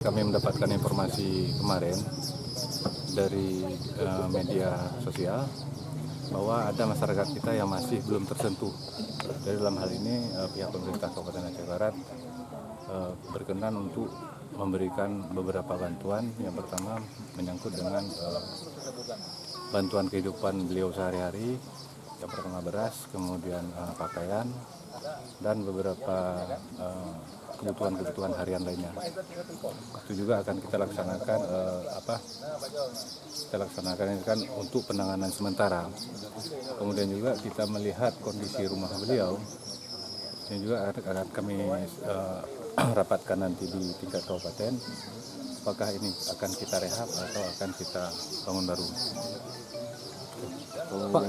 Kami mendapatkan informasi kemarin dari media sosial bahwa ada masyarakat kita yang masih belum tersentuh. Jadi dalam hal ini pihak pemerintah Kabupaten Aceh Barat berkenan untuk memberikan beberapa bantuan. Yang pertama menyangkut dengan bantuan kehidupan beliau sehari-hari. Yang pertama beras, kemudian pakaian, dan beberapa kebutuhan harian lainnya. Itu juga akan kita laksanakan ini kan untuk penanganan sementara. Kemudian juga kita melihat kondisi rumah beliau, ini juga akan kami rapatkan nanti di tingkat kabupaten. Apakah ini akan kita rehab atau akan kita bangun baru? Pak,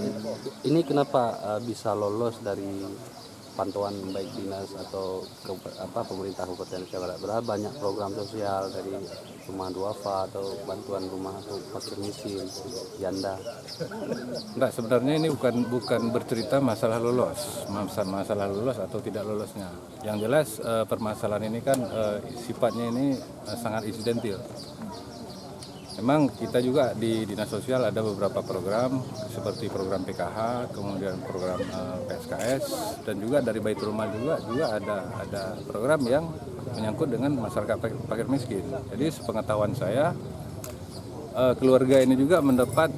ini kenapa bisa lolos dari pantauan baik dinas atau pemerintah Kabupaten Aceh Barat? Berapa banyak program sosial dari rumah duafa atau bantuan rumah atau fakir miskin, janda? Enggak, sebenarnya ini bukan bercerita masalah lolos atau tidak lolosnya. Yang jelas permasalahan ini kan sifatnya ini sangat insidentil. Memang kita juga di Dinas Sosial ada beberapa program seperti program PKH, kemudian program PSKS, dan juga dari Baitul Mal juga ada program yang menyangkut dengan masyarakat fakir miskin. Jadi sepengetahuan saya keluarga ini juga mendapat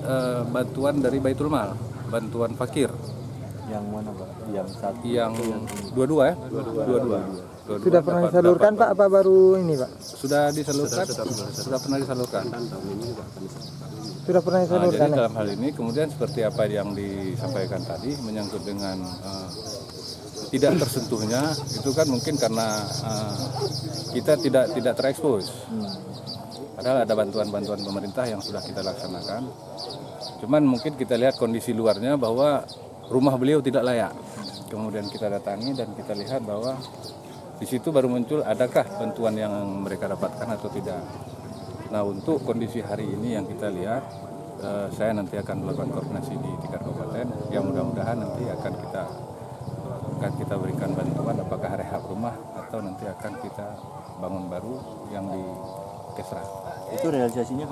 bantuan dari Baitul Mal, bantuan fakir. Yang mana Pak? Yang satu? Yang dua-dua ya? Dua-dua. Sudah pernah disalurkan Pak, apa baru ini Pak? Sudah disalurkan, sudah pernah disalurkan. Sudah pernah disalurkan. Jadi dalam hal ini kemudian seperti apa yang disampaikan tadi menyangkut dengan tidak tersentuhnya, itu kan mungkin karena kita tidak terekspos. Padahal ada bantuan-bantuan pemerintah yang sudah kita laksanakan. Cuman mungkin kita lihat kondisi luarnya bahwa rumah beliau tidak layak. Kemudian kita datangi dan kita lihat bahwa di situ baru muncul adakah bantuan yang mereka dapatkan atau tidak. Nah, untuk kondisi hari ini yang kita lihat, saya nanti akan melakukan koordinasi di tingkat kabupaten. Yang mudah-mudahan nanti akan kita berikan bantuan, apakah rehab rumah atau nanti akan kita bangun baru yang di Kesra. Itu realisasinya